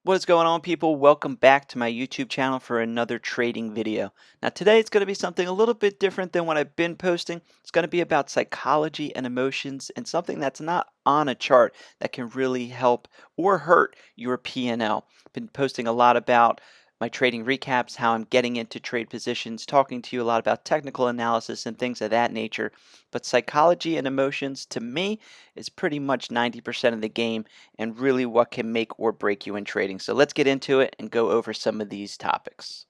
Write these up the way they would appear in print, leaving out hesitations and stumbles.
What is going on, people? Welcome back to my YouTube channel for another trading video. Now today it's going to be something a little bit different than what I've been posting. It's going to be about psychology and emotions and something that's not on a chart that can really help or hurt your P&L. I've been posting a lot about my trading recaps, how I'm getting into trade positions, talking to you a lot about technical analysis and things of that nature. But psychology and emotions, to me, is pretty much 90% of the game and really what can make or break you in trading. So let's get into it and go over some of these topics.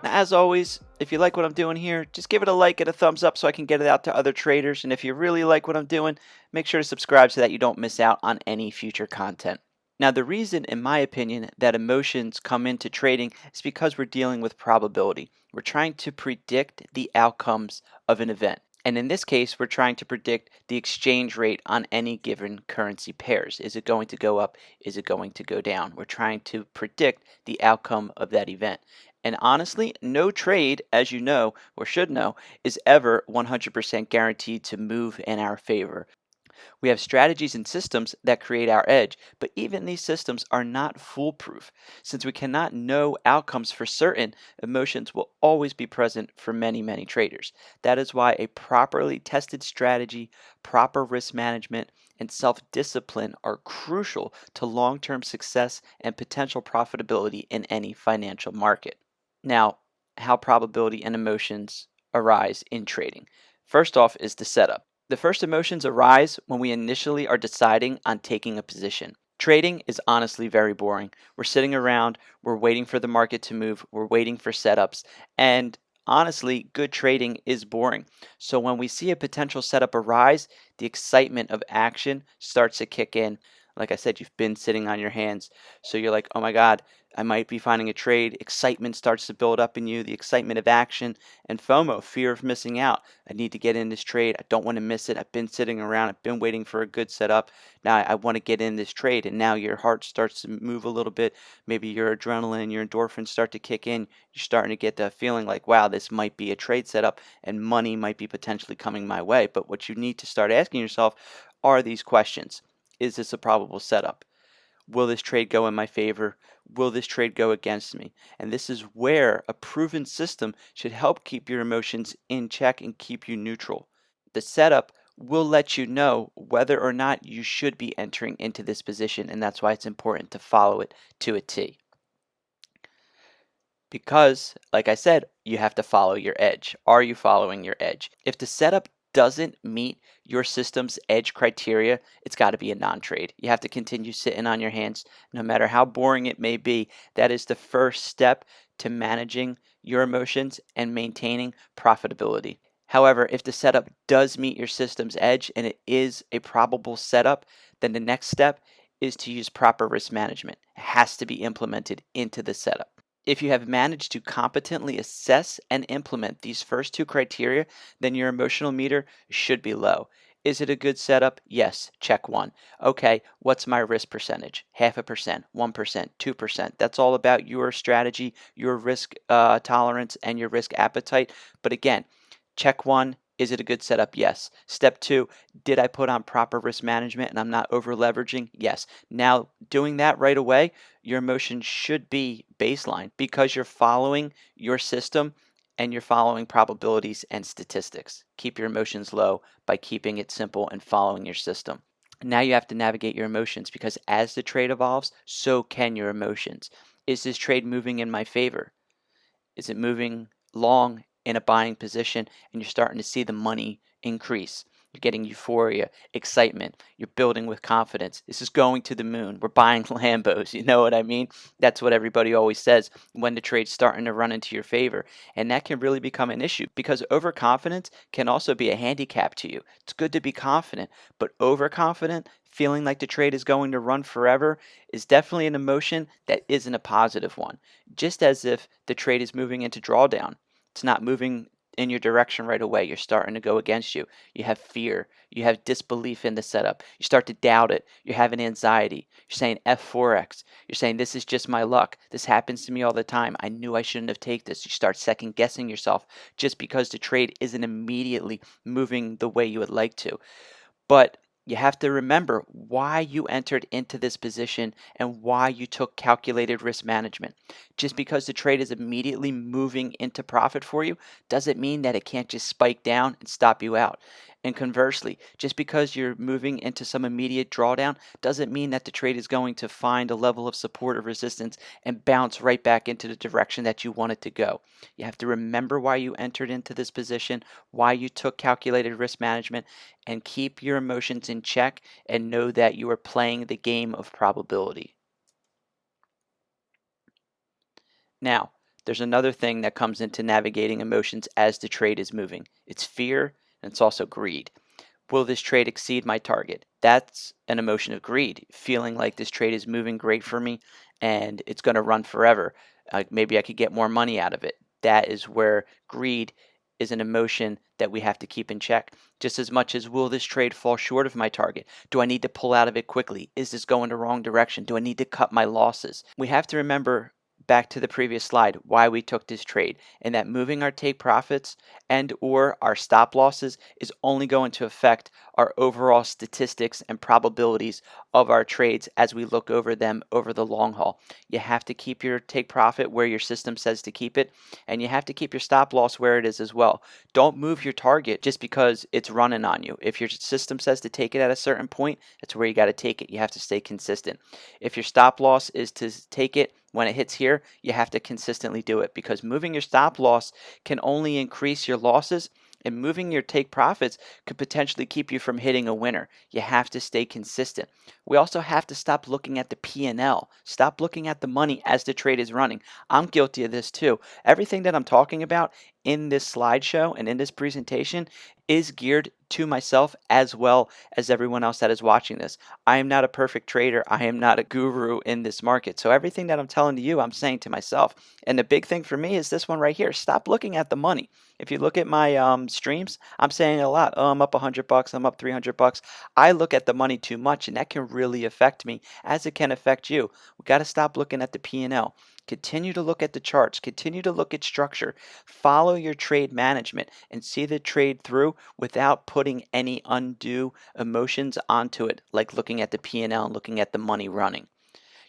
Now, as always, if you like what I'm doing here, just give it a like and a thumbs up so I can get it out to other traders. And if you really like what I'm doing, make sure to subscribe so that you don't miss out on any future content. Now, the reason, in my opinion, that emotions come into trading is because we're dealing with probability. We're trying to predict the outcomes of an event. And in this case, we're trying to predict the exchange rate on any given currency pairs. Is it going to go up? Is it going to go down? We're trying to predict the outcome of that event. And honestly, no trade, as you know or should know, is ever 100% guaranteed to move in our favor. We have strategies and systems that create our edge, but even these systems are not foolproof. Since we cannot know outcomes for certain, emotions will always be present for many traders. That is why a properly tested strategy, proper risk management, and self-discipline are crucial to long-term success and potential profitability in any financial market. Now, how probability and emotions arise in trading. First off is the setup. The first emotions arise when we initially are deciding on taking a position. Trading is honestly very boring. We're sitting around, we're waiting for the market to move, we're waiting for setups, and honestly, good trading is boring. So when we see a potential setup arise, the excitement of action starts to kick in. Like I said, you've been sitting on your hands, so you're like, oh my God, I might be finding a trade. Excitement starts to build up in you, the excitement of action, and FOMO, fear of missing out. I need to get in this trade. I don't want to miss it. I've been sitting around. I've been waiting for a good setup. Now I want to get in this trade. And now your heart starts to move a little bit. Maybe your adrenaline, your endorphins start to kick in. You're starting to get that feeling like, wow, this might be a trade setup and money might be potentially coming my way. But what you need to start asking yourself are these questions. Is this a probable setup? Will this trade go in my favor? Will this trade go against me? And this is where a proven system should help keep your emotions in check and keep you neutral. The setup will let you know whether or not you should be entering into this position, and that's why it's important to follow it to a T. Because, like I said, you have to follow your edge. Are you following your edge? If the setup doesn't meet your system's edge criteria, it's got to be a non-trade. You have to continue sitting on your hands, no matter how boring it may be. That is the first step to managing your emotions and maintaining profitability. However, if the setup does meet your system's edge and it is a probable setup, then the next step is to use proper risk management. It has to be implemented into the setup. If you have managed to competently assess and implement these first two criteria, then your emotional meter should be low. Is it a good setup? Yes, check one. Okay, what's my risk percentage? 0.5%, 1%, 2%. That's all about your strategy, your risk tolerance, and your risk appetite. But again, check one. Is it a good setup? Yes. Step two, did I put on proper risk management and I'm not over leveraging? Yes. Now, doing that right away, your emotion should be baseline because you're following your system and you're following probabilities and statistics. Keep your emotions low by keeping it simple and following your system. Now you have to navigate your emotions because as the trade evolves, so can your emotions. Is this trade moving in my favor? Is it moving long in a buying position and you're starting to see the money increase? You're getting euphoria, excitement. You're building with confidence. This is going to the moon. We're buying Lambos. You know what I mean? That's what everybody always says when the trade's starting to run into your favor. And that can really become an issue because overconfidence can also be a handicap to you. It's good to be confident, but overconfident, feeling like the trade is going to run forever, is definitely an emotion that isn't a positive one. Just as if the trade is moving into drawdown. It's not moving in your direction right away. You're starting to go against you. You have fear. You have disbelief in the setup. You start to doubt it. You're having anxiety. You're saying F Forex. You're saying this is just my luck. This happens to me all the time. I knew I shouldn't have taken this. You start second guessing yourself just because the trade isn't immediately moving the way you would like to. But you have to remember why you entered into this position and why you took calculated risk management. Just because the trade is immediately moving into profit for you doesn't mean that it can't just spike down and stop you out. And conversely, just because you're moving into some immediate drawdown doesn't mean that the trade is going to find a level of support or resistance and bounce right back into the direction that you want it to go. You have to remember why you entered into this position, why you took calculated risk management, and keep your emotions in check and know that you are playing the game of probability. Now, there's another thing that comes into navigating emotions as the trade is moving. It's fear and it's also greed. Will this trade exceed my target? That's an emotion of greed, feeling like this trade is moving great for me and it's going to run forever. Maybe I could get more money out of it. That is where greed is an emotion that we have to keep in check. Just as much as, will this trade fall short of my target? Do I need to pull out of it quickly? Is this going the wrong direction? Do I need to cut my losses? We have to remember, back to the previous slide, why we took this trade, and that moving our take profits and or our stop losses is only going to affect our overall statistics and probabilities of our trades as we look over them over the long haul. You have to keep your take profit where your system says to keep it, and you have to keep your stop loss where it is as well. Don't move your target just because it's running on you. If your system says to take it at a certain point, that's where you got to take it. You have to stay consistent. If your stop loss is to take it when it hits here, you have to consistently do it, because moving your stop loss can only increase your losses, and moving your take profits could potentially keep you from hitting a winner. You have to stay consistent. We also have to stop looking at the P&L. Stop looking at the money as the trade is running. I'm guilty of this too. Everything that I'm talking about in this slideshow and in this presentation is geared to myself as well as everyone else that is watching this. I am not a perfect trader. I am not a guru in this market. So everything that I'm telling to you, I'm saying to myself. And the big thing for me is this one right here. Stop looking at the money. If you look at my streams, I'm saying a lot. Oh, I'm up $100. I'm up $300. I look at the money too much, and that can really affect me, as it can affect you. We got to stop looking at the P&L. Continue to look at the charts. Continue to look at structure. Follow your trade management and see the trade through without putting any undue emotions onto it, like looking at the P&L and looking at the money running.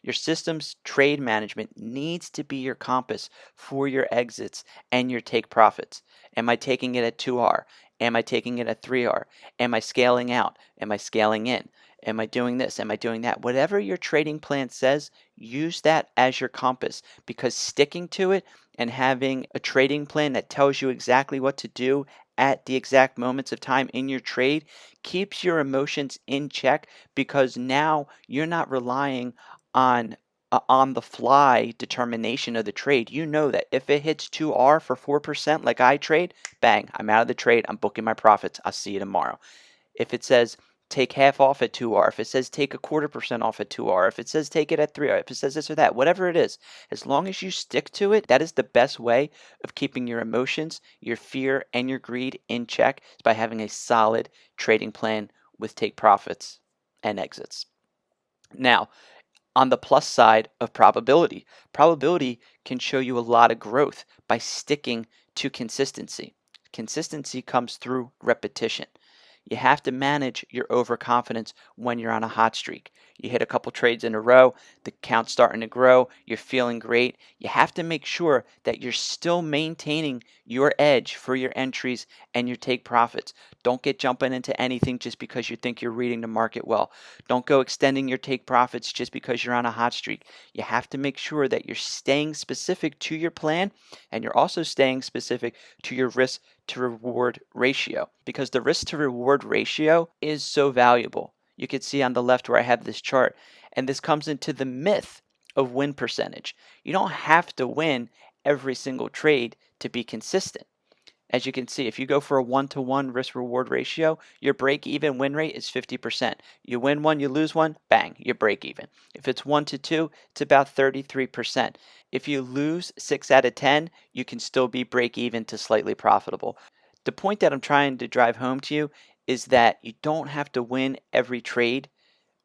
Your system's trade management needs to be your compass for your exits and your take profits. Am I taking it at 2R? Am I taking it at 3R? Am I scaling out? Am I scaling in? Am I doing this? Am I doing that? Whatever your trading plan says, use that as your compass, because sticking to it and having a trading plan that tells you exactly what to do at the exact moments of time in your trade keeps your emotions in check, because now you're not relying on the fly determination of the trade. You know that if it hits 2R for 4% like I trade, bang, I'm out of the trade. I'm booking my profits. I'll see you tomorrow. If it says take half off at 2R, if it says take a 1/4% off at 2R, if it says take it at 3R, if it says this or that, whatever it is, as long as you stick to it, that is the best way of keeping your emotions, your fear, and your greed in check, is by having a solid trading plan with take profits and exits. Now, on the plus side of probability, probability can show you a lot of growth by sticking to consistency. Consistency comes through repetition. You have to manage your overconfidence when you're on a hot streak. You hit a couple trades in a row, the count's starting to grow, you're feeling great. You have to make sure that you're still maintaining your edge for your entries and your take profits. Don't get jumping into anything just because you think you're reading the market well. Don't go extending your take profits just because you're on a hot streak. You have to make sure that you're staying specific to your plan, and you're also staying specific to your risk to reward ratio, because the risk to reward ratio is so valuable. You can see on the left where I have this chart, and this comes into the myth of win percentage. You don't have to win every single trade to be consistent. As you can see, if you go for a 1-to-1 risk-reward ratio, your break-even win rate is 50%. You win one, you lose one, bang, you break even. If it's 1-to-2, it's about 33%. If you lose 6 out of 10, you can still be break-even to slightly profitable. The point that I'm trying to drive home to you is that you don't have to win every trade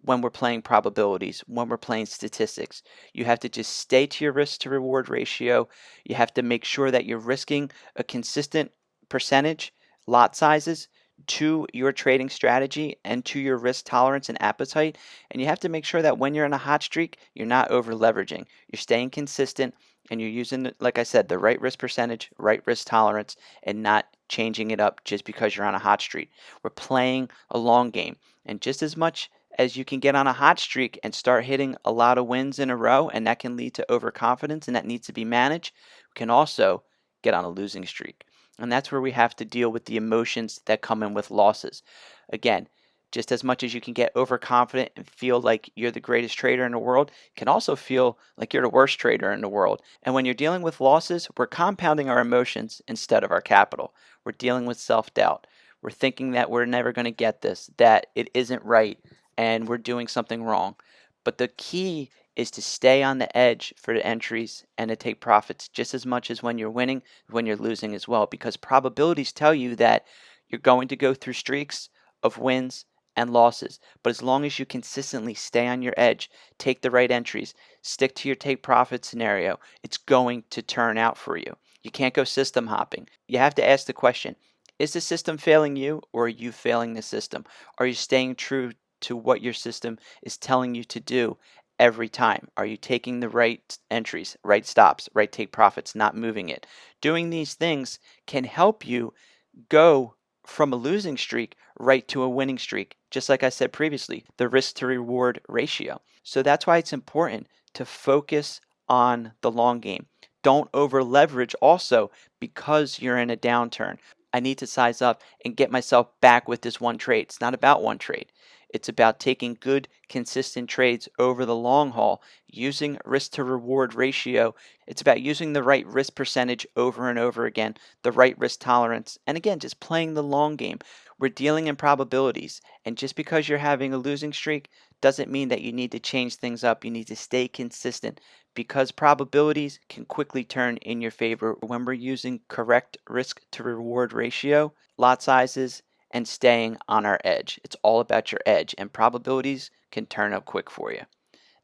when we're playing probabilities, when we're playing statistics. You have to just stay to your risk to reward ratio. You have to make sure that you're risking a consistent percentage, lot sizes to your trading strategy and to your risk tolerance and appetite. And you have to make sure that when you're in a hot streak, you're not over leveraging. You're staying consistent and you're using, like I said, the right risk percentage, right risk tolerance, and not changing it up just because you're on a hot streak. We're playing a long game. And just as much as you can get on a hot streak and start hitting a lot of wins in a row, and that can lead to overconfidence, and that needs to be managed. We can also get on a losing streak. And that's where we have to deal with the emotions that come in with losses. Again, just as much as you can get overconfident and feel like you're the greatest trader in the world, can also feel like you're the worst trader in the world. And when you're dealing with losses, we're compounding our emotions instead of our capital. We're dealing with self-doubt. We're thinking that we're never going to get this, that it isn't right, and we're doing something wrong. But the key is to stay on the edge for the entries and to take profits just as much as when you're winning, when you're losing as well, because probabilities tell you that you're going to go through streaks of wins and losses. But as long as you consistently stay on your edge, take the right entries, stick to your take profit scenario, it's going to turn out for you. You can't go system hopping. You have to ask the question, is the system failing you, or are you failing the system? Are you staying true to what your system is telling you to do every time? Are you taking the right entries, right stops, right take profits, not moving it? Doing these things can help you go from a losing streak right to a winning streak. Just like I said previously, the risk to reward ratio. So that's why it's important to focus on the long game. Don't over leverage also because you're in a downturn. I need to size up and get myself back with this one trade. It's not about one trade. It's about taking good, consistent trades over the long haul, using risk to reward ratio. It's about using the right risk percentage over and over again, the right risk tolerance, and again, just playing the long game. We're dealing in probabilities, and just because you're having a losing streak doesn't mean that you need to change things up. You need to stay consistent because probabilities can quickly turn in your favor when we're using correct risk to reward ratio, lot sizes, and staying on our edge. It's all about your edge, and probabilities can turn up quick for you.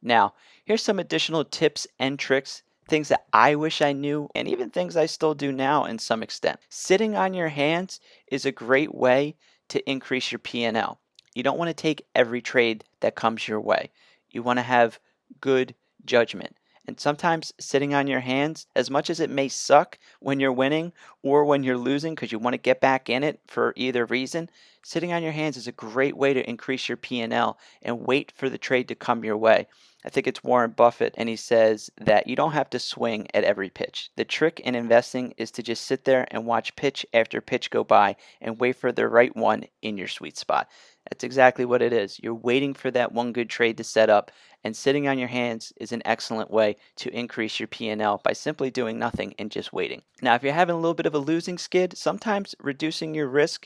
Now, here's some additional tips and tricks, things that I wish I knew, and even things I still do now in some extent. Sitting on your hands is a great way to increase your P&L. You don't want to take every trade that comes your way. You want to have good judgment. And sometimes sitting on your hands, as much as it may suck when you're winning or when you're losing because you want to get back in it for either reason, sitting on your hands is a great way to increase your P&L and wait for the trade to come your way. I think it's Warren Buffett, and he says that you don't have to swing at every pitch. The trick in investing is to just sit there and watch pitch after pitch go by and wait for the right one in your sweet spot. That's exactly what it is. You're waiting for that one good trade to set up, and sitting on your hands is an excellent way to increase your P&L by simply doing nothing and just waiting. Now, if you're having a little bit of a losing skid, sometimes reducing your risk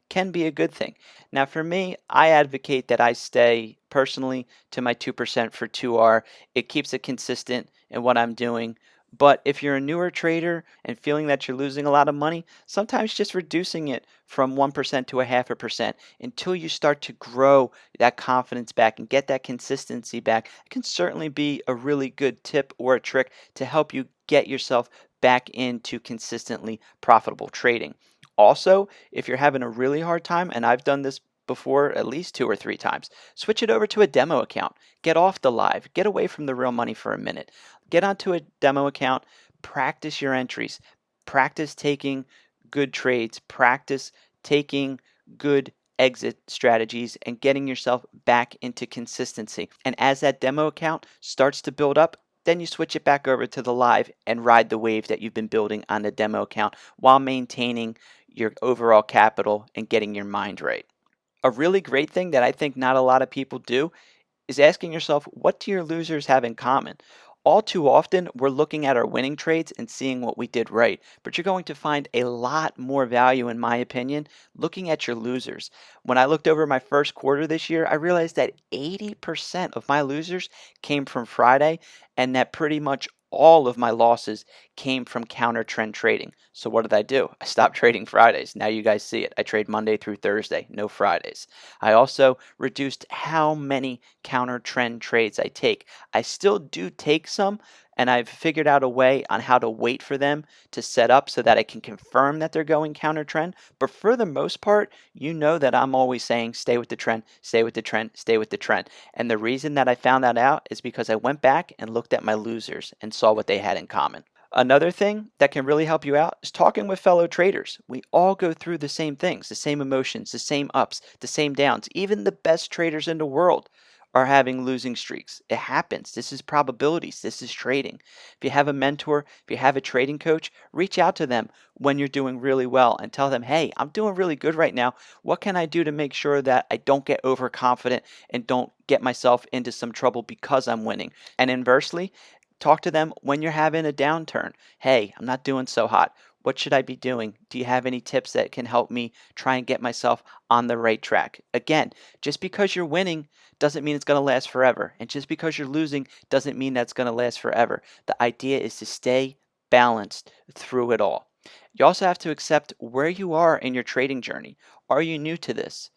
can be a good thing. Now, for me, I advocate that I stay personally to my 2% for 2R. It keeps it consistent in what I'm doing. But if you're a newer trader and feeling that you're losing a lot of money, sometimes just reducing it from 1% to a 0.5% until you start to grow that confidence back and get that consistency back can certainly be a really good tip or a trick to help you get yourself back into consistently profitable trading. Also, if you're having a really hard time, and I've done this before at least 2 or 3 times, switch it over to a demo account. Get off the live. Get away from the real money for a minute. Get onto a demo account. Practice your entries. Practice taking good trades. Practice taking good exit strategies and getting yourself back into consistency. And as that demo account starts to build up, then you switch it back over to the live and ride the wave that you've been building on the demo account while maintaining your overall capital and getting your mind right. A really great thing that I think not a lot of people do is asking yourself, what do your losers have in common? All too often, we're looking at our winning trades and seeing what we did right, but you're going to find a lot more value, in my opinion, looking at your losers. When I looked over my first quarter this year, I realized that 80% of my losers came from Friday, and that pretty much all of my losses came from counter trend trading. So what did I do? I stopped trading Fridays. Now you guys see it. I trade Monday through Thursday, no Fridays. I also reduced how many counter trend trades I take. I still do take some, and I've figured out a way on how to wait for them to set up so that I can confirm that they're going counter trend. But for the most part, you know that I'm always saying stay with the trend, stay with the trend, stay with the trend. And the reason that I found that out is because I went back and looked at my losers and saw what they had in common. Another thing that can really help you out is talking with fellow traders. We all go through the same things, the same emotions, the same ups, the same downs. Even the best traders in the world are having losing streaks. It happens. This is probabilities. This is trading. If you have a mentor, if you have a trading coach, reach out to them when you're doing really well and tell them, hey, I'm doing really good right now. What can I do to make sure that I don't get overconfident and don't get myself into some trouble because I'm winning? And inversely, talk to them when you're having a downturn. Hey, I'm not doing so hot. What should I be doing? Do you have any tips that can help me try and get myself on the right track? Again, just because you're winning doesn't mean it's going to last forever. And just because you're losing doesn't mean that's going to last forever. The idea is to stay balanced through it all. You also have to accept where you are in your trading journey. Are you new to this?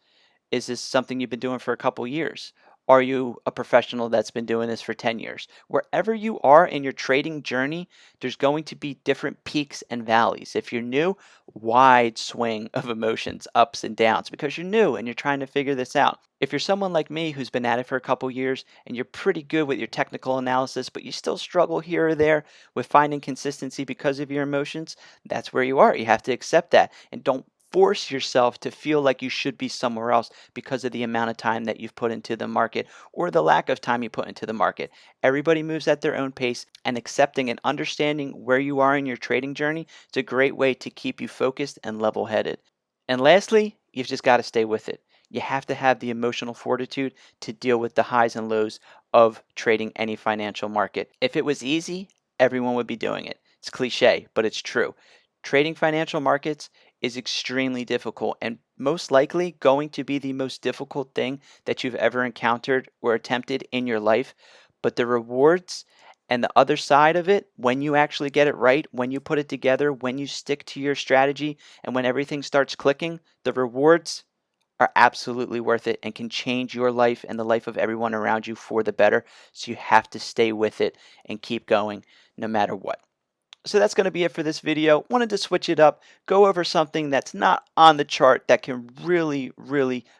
Is this something you've been doing for a couple years? Are you a professional that's been doing this for 10 years? Wherever you are in your trading journey, there's going to be different peaks and valleys. If you're new, wide swing of emotions, ups and downs, because you're new and you're trying to figure this out. If you're someone like me who's been at it for a couple years and you're pretty good with your technical analysis, but you still struggle here or there with finding consistency because of your emotions, that's where you are. You have to accept that and don't force yourself to feel like you should be somewhere else because of the amount of time that you've put into the market or the lack of time you put into the market. Everybody moves at their own pace, and accepting and understanding where you are in your trading journey is a great way to keep you focused and level headed. And lastly, you've just got to stay with it. You have to have the emotional fortitude to deal with the highs and lows of trading any financial market. If it was easy, everyone would be doing it. It's cliche, but it's true. Trading financial markets is extremely difficult and most likely going to be the most difficult thing that you've ever encountered or attempted in your life. But the rewards and the other side of it, when you actually get it right, when you put it together, when you stick to your strategy, and when everything starts clicking, the rewards are absolutely worth it and can change your life and the life of everyone around you for the better. So you have to stay with it and keep going no matter what. So that's going to be it for this video. Wanted to switch it up, go over something that's not on the chart that can really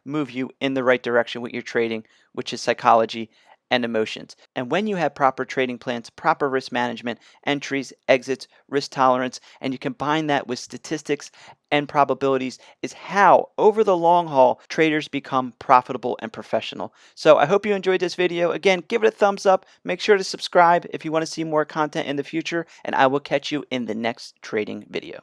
move you in the right direction with your trading, which is psychology and emotions. And when you have proper trading plans, proper risk management, entries, exits, risk tolerance, and you combine that with statistics and probabilities, is how, over the long haul, traders become profitable and professional. So I hope you enjoyed this video. Again, give it a thumbs up. Make sure to subscribe if you want to see more content in the future, and I will catch you in the next trading video.